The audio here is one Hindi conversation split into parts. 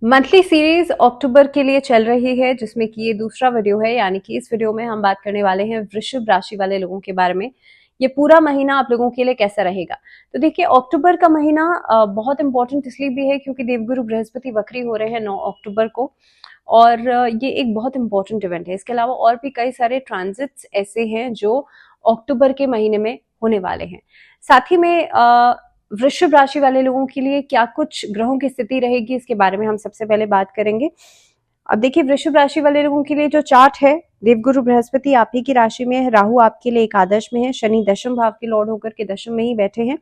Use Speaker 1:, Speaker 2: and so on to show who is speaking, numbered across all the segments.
Speaker 1: मंथली सीरीज अक्टूबर के लिए चल रही है, जिसमें कि ये दूसरा वीडियो है। यानी कि इस वीडियो में हम बात करने वाले हैं वृषभ राशि वाले लोगों के बारे में। ये पूरा महीना आप लोगों के लिए कैसा रहेगा। तो देखिए, अक्टूबर का महीना बहुत इंपॉर्टेंट इसलिए भी है क्योंकि देवगुरु बृहस्पति वक्री हो रहे हैं 9 अक्टूबर को। और ये एक बहुत इंपॉर्टेंट इवेंट है। इसके अलावा और भी कई सारे ट्रांजिट्स ऐसे हैं जो अक्टूबर के महीने में होने वाले हैं। साथ ही में वृषभ राशि वाले लोगों के लिए क्या कुछ ग्रहों की स्थिति रहेगी, इसके बारे में हम सबसे पहले बात करेंगे। अब देखिए, वृषभ राशि वाले लोगों के लिए जो चार्ट है, देवगुरु बृहस्पति आप ही की राशि में है, राहु आपके लिए एकादश में है, शनि दशम भाव के लॉर्ड होकर के दशम में ही बैठे हैं।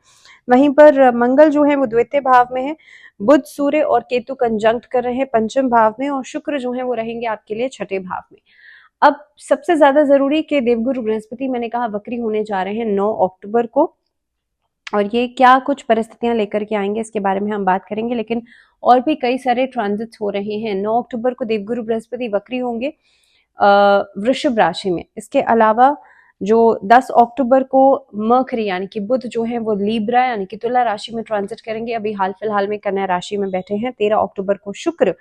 Speaker 1: वहीं पर मंगल जो है वो द्वितीय भाव में है, बुध सूर्य और केतु कंजंक्ट कर रहे हैं पंचम भाव में, और शुक्र जो है वो रहेंगे आपके लिए छठे भाव में। अब सबसे ज्यादा जरूरी कि देवगुरु बृहस्पति मैंने कहा वक्री होने जा रहे हैं 9 अक्टूबर को, और ये क्या कुछ परिस्थितियां लेकर के आएंगे इसके बारे में हम बात करेंगे। लेकिन और भी कई सारे ट्रांजिट्स हो रहे हैं। 9 अक्टूबर को देवगुरु बृहस्पति वक्री होंगे वृषभ राशि में। इसके अलावा जो 10 अक्टूबर को मरकरी यानी कि बुध जो है वो लीब्रा यानी कि तुला राशि में ट्रांजिट करेंगे। अभी हाल फिलहाल में कन्या राशि में बैठे हैं। 13 अक्टूबर को शुक्र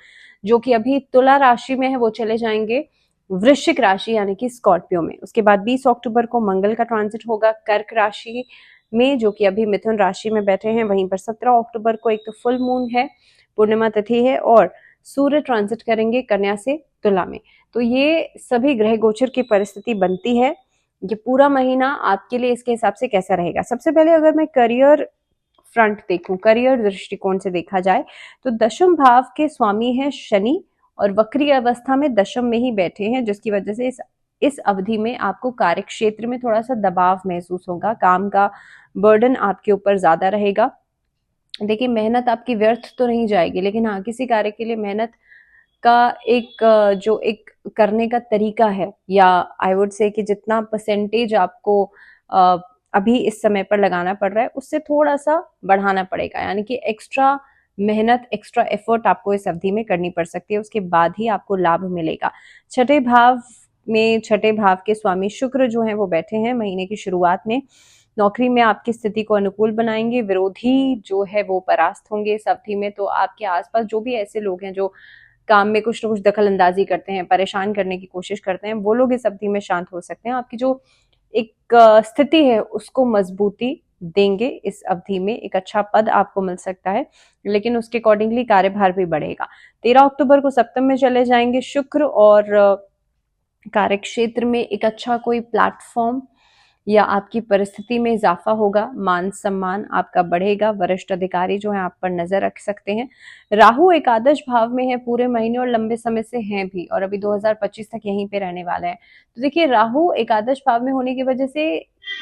Speaker 1: जो कि अभी तुला राशि में है वो चले जाएंगे वृश्चिक राशि यानी कि स्कॉर्पियो में। उसके बाद 20 अक्टूबर को मंगल का ट्रांजिट होगा कर्क राशि में, जो कि अभी मिथुन राशि में बैठे हैं। वहीं पर 17 अक्टूबर को एक तो फुल मून है, पूर्णिमा तिथि है, और सूर्य ट्रांजिट करेंगे कन्या से तुला में। तो ये सभी ग्रह गोचर की परिस्थिति बनती है। ये पूरा महीना आपके लिए इसके हिसाब से कैसा रहेगा। सबसे पहले अगर मैं करियर फ्रंट देखूं, करियर दृष्टिकोण से देखा जाए, तो दशम भाव के स्वामी है शनि, और वक्री अवस्था में दशम में ही बैठे हैं, जिसकी वजह से इस अवधि में आपको कार्य क्षेत्र में थोड़ा सा दबाव महसूस होगा। काम का बर्डन आपके ऊपर ज्यादा रहेगा। देखिए, मेहनत आपकी व्यर्थ तो नहीं जाएगी, लेकिन हाँ, किसी कार्य के लिए मेहनत का एक जो एक करने का तरीका है, या आई वुड से कि जितना परसेंटेज आपको अ, अभी इस समय पर लगाना पड़ रहा है उससे थोड़ा सा बढ़ाना पड़ेगा। यानी कि एक्स्ट्रा मेहनत, एक्स्ट्रा एफर्ट आपको इस अवधि में करनी पड़ सकती है, उसके बाद ही आपको लाभ मिलेगा। छठे भाव में छठे भाव के स्वामी शुक्र जो है वो बैठे हैं महीने की शुरुआत में। नौकरी में आपकी स्थिति को अनुकूल बनाएंगे, विरोधी जो है वो परास्त होंगे इस अवधि में। तो आपके आसपास जो भी ऐसे लोग हैं जो काम में कुछ ना कुछ दखल अंदाजी करते हैं, परेशान करने की कोशिश करते हैं, वो लोग इस अवधि में शांत हो सकते हैं। आपकी जो एक स्थिति है उसको मजबूती देंगे इस अवधि में। एक अच्छा पद आपको मिल सकता है, लेकिन उसके अकॉर्डिंगली कार्यभार भी बढ़ेगा। 13 अक्टूबर को सप्तम में चले जाएंगे शुक्र, और कार्य क्षेत्र में एक अच्छा कोई प्लेटफॉर्म या आपकी परिस्थिति में इजाफा होगा, मान सम्मान आपका बढ़ेगा, वरिष्ठ अधिकारी जो है आप पर नजर रख सकते हैं। राहु एकादश भाव में है पूरे महीने और लंबे समय से हैं भी, और अभी 2025 तक यहीं पे रहने वाला है। तो देखिए, राहु एकादश भाव में होने की वजह से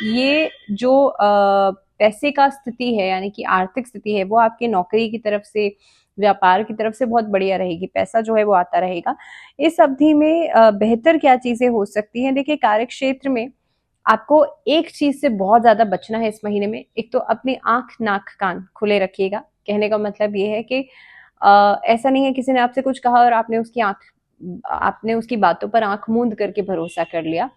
Speaker 1: ये जो पैसे का स्थिति है यानी कि आर्थिक स्थिति है वो आपकी नौकरी की तरफ से, व्यापार की तरफ से बहुत बढ़िया रहेगी। पैसा जो है वो आता रहेगा। इस अवधि में बेहतर क्या चीजें हो सकती हैं। देखिए, कार्य क्षेत्र में आपको एक चीज से बहुत ज्यादा बचना है इस महीने में। एक तो अपनी आंख नाक कान खुले रखिएगा। कहने का मतलब ये है कि ऐसा नहीं है किसी ने आपसे कुछ कहा और आपने उसकी बातों पर आंख मूंद करके भरोसा कर लिया।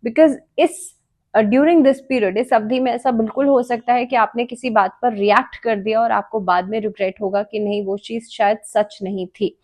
Speaker 1: बिकॉज इस ड्यूरिंग दिस पीरियड, इस अवधि में ऐसा बिल्कुल हो सकता है कि आपने किसी बात पर रिएक्ट कर दिया और आपको बाद में रिग्रेट होगा कि नहीं, वो चीज शायद सच नहीं थी।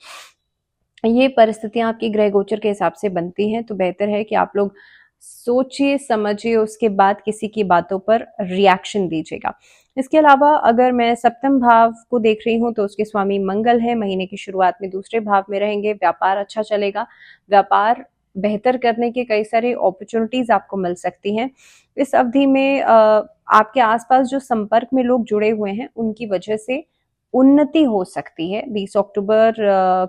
Speaker 1: ये परिस्थितियां आपकी ग्रह गोचर के हिसाब से बनती हैं। तो बेहतर है कि आप लोग सोचिए समझिए, उसके बाद किसी की बातों पर रिएक्शन दीजिएगा। इसके अलावा अगर मैं सप्तम भाव को देख रही हूँ तो उसके स्वामी मंगल है, महीने की शुरुआत में दूसरे भाव में रहेंगे। व्यापार अच्छा चलेगा, व्यापार बेहतर करने के कई सारे अपॉर्चुनिटीज आपको मिल सकती हैं इस अवधि में। आपके आसपास जो संपर्क में लोग जुड़े हुए हैं उनकी वजह से उन्नति हो सकती है। 20 अक्टूबर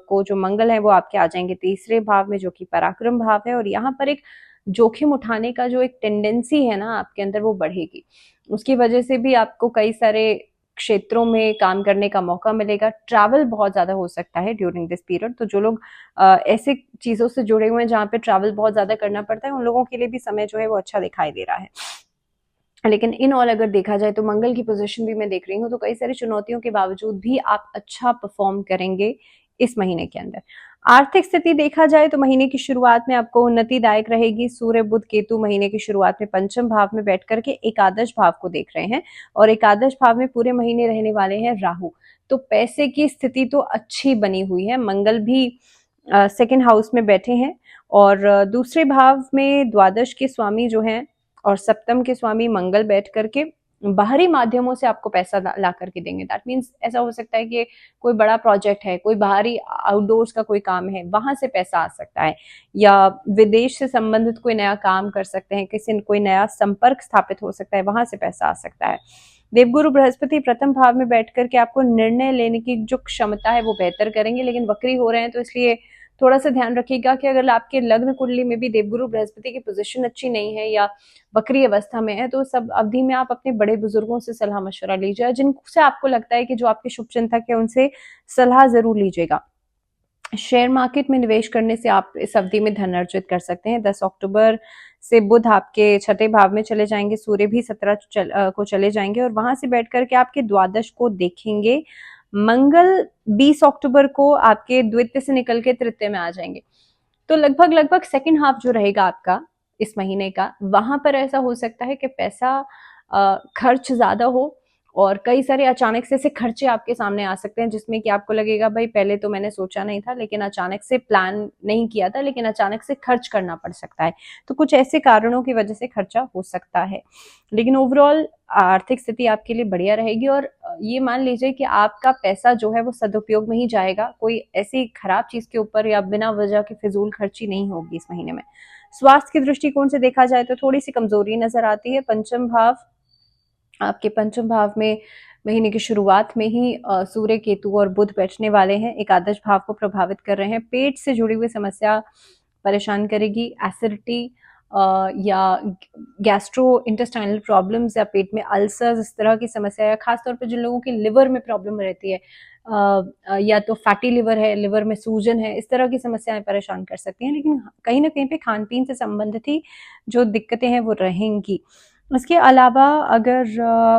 Speaker 1: को जो मंगल है वो आपके आ जाएंगे तीसरे भाव में, जो कि पराक्रम भाव है, और यहाँ पर एक जोखिम उठाने का जो एक टेंडेंसी है ना आपके अंदर वो बढ़ेगी। उसकी वजह से भी आपको कई सारे क्षेत्रों में काम करने का मौका मिलेगा। ट्रैवल बहुत ज्यादा हो सकता है ड्यूरिंग दिस पीरियड। तो जो लोग ऐसे चीजों से जुड़े हुए हैं जहाँ पे ट्रैवल बहुत ज्यादा करना पड़ता है, उन लोगों के लिए भी समय जो है वो अच्छा दिखाई दे रहा है। लेकिन इन ऑल अगर देखा जाए तो मंगल की पोजीशन भी मैं देख रही हूँ, तो कई सारी चुनौतियों के बावजूद भी आप अच्छा परफॉर्म करेंगे इस महीने के अंदर। आर्थिक स्थिति देखा जाए तो महीने की शुरुआत में आपको उन्नतिदायक रहेगी। सूर्य बुध केतु महीने की शुरुआत में पंचम भाव में बैठ करके एकादश भाव को देख रहे हैं, और एकादश भाव में पूरे महीने रहने वाले हैं राहु। तो पैसे की स्थिति तो अच्छी बनी हुई है। मंगल भी सेकंड हाउस में बैठे हैं और दूसरे भाव में द्वादश के स्वामी जो हैं और सप्तम के स्वामी मंगल बैठ करके बाहरी माध्यमों से आपको पैसा ला करके देंगे। दैट मीन्स ऐसा हो सकता है कि कोई बड़ा प्रोजेक्ट है, कोई बाहरी आउटडोर्स का कोई काम है, वहां से पैसा आ सकता है, या विदेश से संबंधित कोई नया काम कर सकते हैं, किसी कोई नया संपर्क स्थापित हो सकता है, वहां से पैसा आ सकता है। देवगुरु बृहस्पति प्रथम भाव में बैठ करके आपको निर्णय लेने की जो क्षमता है वो बेहतर करेंगे, लेकिन वक्री हो रहे हैं तो इसलिए थोड़ा सा ध्यान रखिएगा कि अगर आपके लग्न कुंडली में भी देवगुरु बृहस्पति की पोजीशन अच्छी नहीं है या वक्री अवस्था में है, तो सब अवधि में आप अपने बड़े बुजुर्गों से सलाह मशवरा लीजिए, जिनसे आपको लगता है कि जो आपके शुभ चिंतक है उनसे सलाह जरूर लीजिएगा। शेयर मार्केट में निवेश करने से आप इस अवधि में धन अर्जित कर सकते हैं। 10 अक्टूबर से बुध आपके छठे भाव में चले जाएंगे, सूर्य भी 17 को चले जाएंगे और वहां से बैठ करके आपके द्वादश को देखेंगे। मंगल 20 अक्टूबर को आपके द्वितीय से निकल के तृतीय में आ जाएंगे। तो लगभग सेकंड हाफ जो रहेगा आपका इस महीने का, वहां पर ऐसा हो सकता है कि पैसा खर्च ज्यादा हो और कई सारे अचानक से खर्चे आपके सामने आ सकते हैं, जिसमें कि आपको लगेगा भाई पहले तो मैंने सोचा नहीं था, लेकिन अचानक से प्लान नहीं किया था, लेकिन अचानक से खर्च करना पड़ सकता है। तो कुछ ऐसे कारणों की वजह से खर्चा हो सकता है, लेकिन ओवरऑल आर्थिक स्थिति आपके लिए बढ़िया रहेगी। और ये मान लीजिए कि आपका पैसा जो है वो सदुपयोग में ही जाएगा, कोई ऐसी खराब चीज के ऊपर या बिना वजह के फिजूल खर्ची नहीं होगी इस महीने में। स्वास्थ्य के दृष्टिकोण से देखा जाए तो थोड़ी सी कमजोरी नजर आती है। पंचम भाव, आपके पंचम भाव में महीने की शुरुआत में ही सूर्य, केतु और बुध बैठने वाले हैं, एकादश भाव को प्रभावित कर रहे हैं। पेट से जुड़ी हुई समस्या परेशान करेगी, एसिडिटी या गैस्ट्रो इंटेस्टाइनल प्रॉब्लम्स या पेट में अल्सर्स, इस तरह की समस्या, या खासतौर पर जिन लोगों की लिवर में प्रॉब्लम रहती है, या तो फैटी लिवर है, लिवर में सूजन है, इस तरह की समस्याएं परेशान कर सकती हैं। लेकिन कहीं ना कहीं पे खान पीन से संबंधित ही जो दिक्कतें हैं वो रहेंगी। इसके अलावा अगर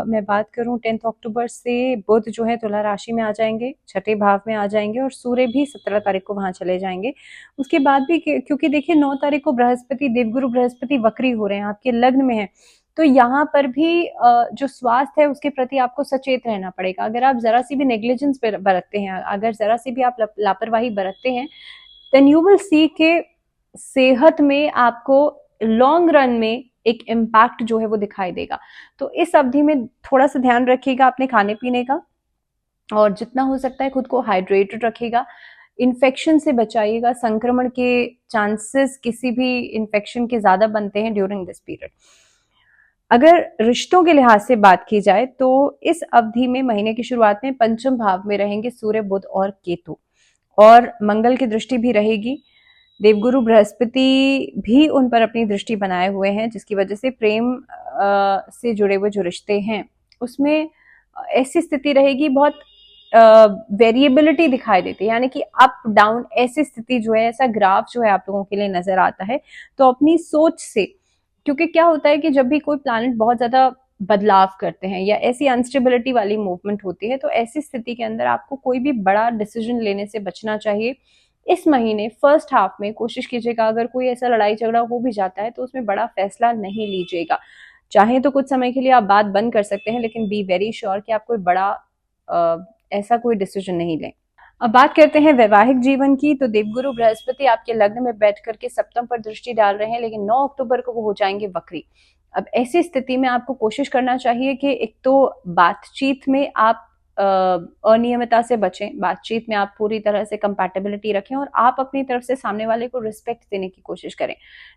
Speaker 1: मैं बात करूं, 10 अक्टूबर से बुध जो है तुला राशि में आ जाएंगे, छठे भाव में आ जाएंगे और सूर्य भी 17 तारीख को वहां चले जाएंगे। उसके बाद भी क्योंकि देखिए 9 तारीख को बृहस्पति, देवगुरु बृहस्पति वक्री हो रहे हैं, आपके लग्न में है, तो यहाँ पर भी जो स्वास्थ्य है उसके प्रति आपको सचेत रहना पड़ेगा। अगर आप जरा सी भी नेग्लिजेंस बरतते हैं, अगर जरा सी भी आप लापरवाही बरतते हैं, देन यू विल सी के सेहत में आपको लॉन्ग रन में एक इम्पैक्ट जो है वो दिखाई देगा। तो इस अवधि में थोड़ा सा ध्यान रखिएगा अपने खाने पीने का, और जितना हो सकता है खुद को हाइड्रेटेड रखिएगा, इन्फेक्शन से बचाइएगा। संक्रमण के चांसेस किसी भी इन्फेक्शन के ज्यादा बनते हैं ड्यूरिंग दिस पीरियड। अगर रिश्तों के लिहाज से बात की जाए तो इस अवधि में महीने की शुरुआत में पंचम भाव में रहेंगे सूर्य, बुध और केतु, और मंगल की दृष्टि भी रहेगी। देवगुरु बृहस्पति भी उन पर अपनी दृष्टि बनाए हुए हैं, जिसकी वजह से प्रेम से जुड़े हुए जो रिश्ते हैं उसमें ऐसी स्थिति रहेगी, बहुत वेरिएबिलिटी दिखाई देती है, यानी कि अप डाउन ऐसी स्थिति जो है, ऐसा ग्राफ जो है आप लोगों के लिए नजर आता है। तो अपनी सोच से, क्योंकि क्या होता है कि जब भी कोई प्लैनेट बहुत ज्यादा बदलाव करते हैं या ऐसी अनस्टेबिलिटी वाली मूवमेंट होती है, तो ऐसी स्थिति के अंदर आपको कोई भी बड़ा डिसीजन लेने से बचना चाहिए। इस महीने फर्स्ट हाफ में कोशिश कीजिएगा, अगर कोई ऐसा लड़ाई झगड़ा हो भी जाता है तो उसमें बड़ा फैसला नहीं लीजिएगा। चाहे तो कुछ समय के लिए आप बात बंद कर सकते हैं, लेकिन बी वेरी श्योर कि आप कोई बड़ा ऐसा कोई डिसीजन नहीं लें। अब बात करते हैं वैवाहिक जीवन की। तो देवगुरु बृहस्पति आपके लग्न में बैठ करके सप्तम पर दृष्टि डाल रहे हैं, लेकिन 9 अक्टूबर को वो हो जाएंगे वक्री। अब ऐसी स्थिति में आपको कोशिश करना चाहिए कि एक तो बातचीत में आप अनियमितता से बचें, बातचीत में आप पूरी तरह से कंपैटिबिलिटी रखें और आप अपनी तरफ से सामने वाले को रिस्पेक्ट देने की कोशिश करें।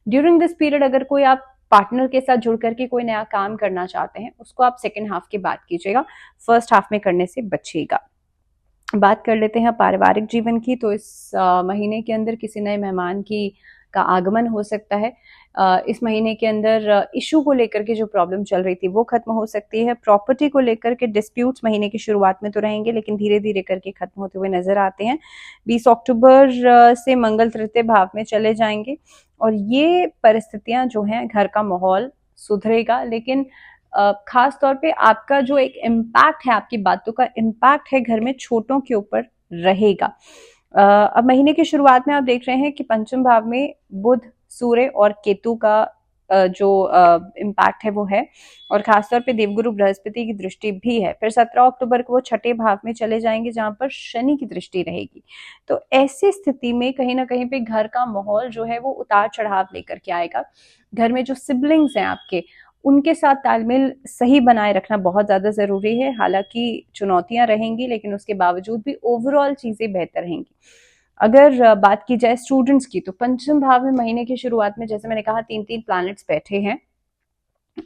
Speaker 1: ड्यूरिंग दिस पीरियड अगर कोई आप पार्टनर के साथ जुड़ करके कोई नया काम करना चाहते हैं, उसको आप सेकेंड हाफ की बात कीजिएगा, फर्स्ट हाफ में करने से बचिएगा। बात कर लेते हैं पारिवारिक जीवन की। तो इस महीने के अंदर किसी नए मेहमान का आगमन हो सकता है। इस महीने के अंदर इशू को लेकर के जो प्रॉब्लम चल रही थी वो खत्म हो सकती है। प्रॉपर्टी को लेकर के डिस्प्यूट्स महीने की शुरुआत में तो रहेंगे, लेकिन धीरे धीरे करके खत्म होते हुए नजर आते हैं। 20 अक्टूबर से मंगल तृतीय भाव में चले जाएंगे और ये परिस्थितियां जो हैं, घर का माहौल सुधरेगा, लेकिन खास तौर पे आपका जो एक इम्पैक्ट है, आपकी बातों का इम्पैक्ट है, घर में छोटों के ऊपर रहेगा। अब महीने की शुरुआत में आप देख रहे हैं कि पंचम भाव में बुध, सूर्य और केतु का जो इम्पैक्ट है वो है, और खासतौर पे देवगुरु बृहस्पति की दृष्टि भी है। फिर 17 अक्टूबर को वो छठे भाव में चले जाएंगे जहां पर शनि की दृष्टि रहेगी। तो ऐसी स्थिति में कहीं ना कहीं पे घर का माहौल जो है वो उतार चढ़ाव लेकर के आएगा। घर में जो सिबलिंग्स हैं आपके, उनके साथ तालमेल सही बनाए रखना बहुत ज्यादा जरूरी है। हालांकि चुनौतियां रहेंगी, लेकिन उसके बावजूद भी ओवरऑल चीजें बेहतर रहेंगी। अगर बात की जाए स्टूडेंट्स की, तो पंचम भाव में महीने की शुरुआत में जैसे मैंने कहा 3-3 प्लैनेट्स बैठे हैं।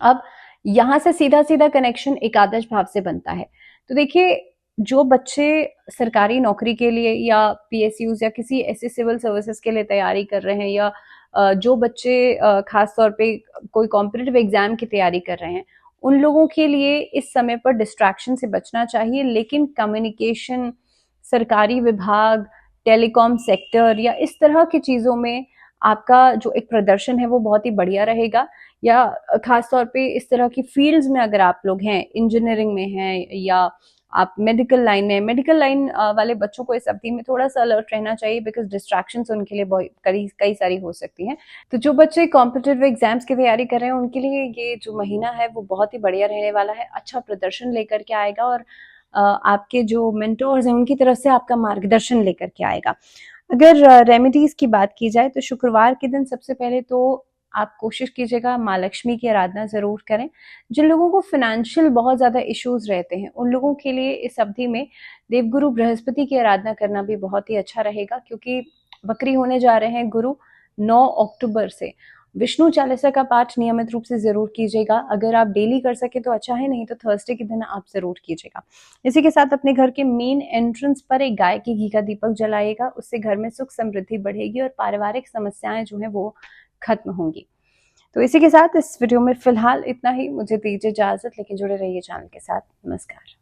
Speaker 1: अब यहां से सीधा सीधा कनेक्शन एकादश भाव से बनता है। तो देखिए, जो बच्चे सरकारी नौकरी के लिए या पीएसयूज या किसी ऐसे सिविल सर्विसेज के लिए तैयारी कर रहे हैं, या जो बच्चे खास तौर पे कोई कॉम्पिटिटिव एग्जाम की तैयारी कर रहे हैं, उन लोगों के लिए इस समय पर डिस्ट्रैक्शन से बचना चाहिए। लेकिन कम्युनिकेशन, सरकारी विभाग, टेलीकॉम सेक्टर या इस तरह की चीजों में आपका जो एक प्रदर्शन है वो बहुत ही बढ़िया रहेगा। या खास तौर पे इस तरह की फील्ड्स में अगर आप लोग हैं, इंजीनियरिंग में हैं या आप मेडिकल लाइन में, मेडिकल लाइन वाले बच्चों को इस अवधि में थोड़ा सा अलर्ट रहना चाहिए, बिकॉज डिस्ट्रैक्शंस उनके लिए बहुत कई सारी हो सकती हैं। तो जो बच्चे कॉम्पिटिटिव एग्जाम्स की तैयारी कर रहे हैं, उनके लिए ये जो महीना है वो बहुत ही बढ़िया रहने वाला है। अच्छा प्रदर्शन लेकर के आएगा, और आपके जो मेंटोर्स हैं उनकी तरफ से आपका मार्गदर्शन लेकर के आएगा। अगर रेमेडीज की बात की जाए, तो शुक्रवार के दिन सबसे पहले तो आप कोशिश कीजिएगा माँ लक्ष्मी की आराधना जरूर करें। जिन लोगों को फाइनेंशियल बहुत ज्यादा इश्यूज रहते हैं, उन लोगों के लिए इस अवधि में देवगुरु बृहस्पति की आराधना करना भी बहुत ही अच्छा रहेगा, क्योंकि वक्री होने जा रहे हैं गुरु 9 अक्टूबर से। विष्णु चालीसा का पाठ नियमित रूप से जरूर कीजिएगा। अगर आप डेली कर सके तो अच्छा है, नहीं तो थर्सडे के दिन आप जरूर कीजिएगा। इसी के साथ अपने घर के मेन एंट्रेंस पर एक गाय के घी का दीपक जलाइएगा। उससे घर में सुख समृद्धि बढ़ेगी और पारिवारिक समस्याएं जो है वो खत्म होंगी। तो इसी के साथ इस वीडियो में फिलहाल इतना ही। मुझे दीजिए इजाजत, लेकिन जुड़े रहिए चैनल के साथ। नमस्कार।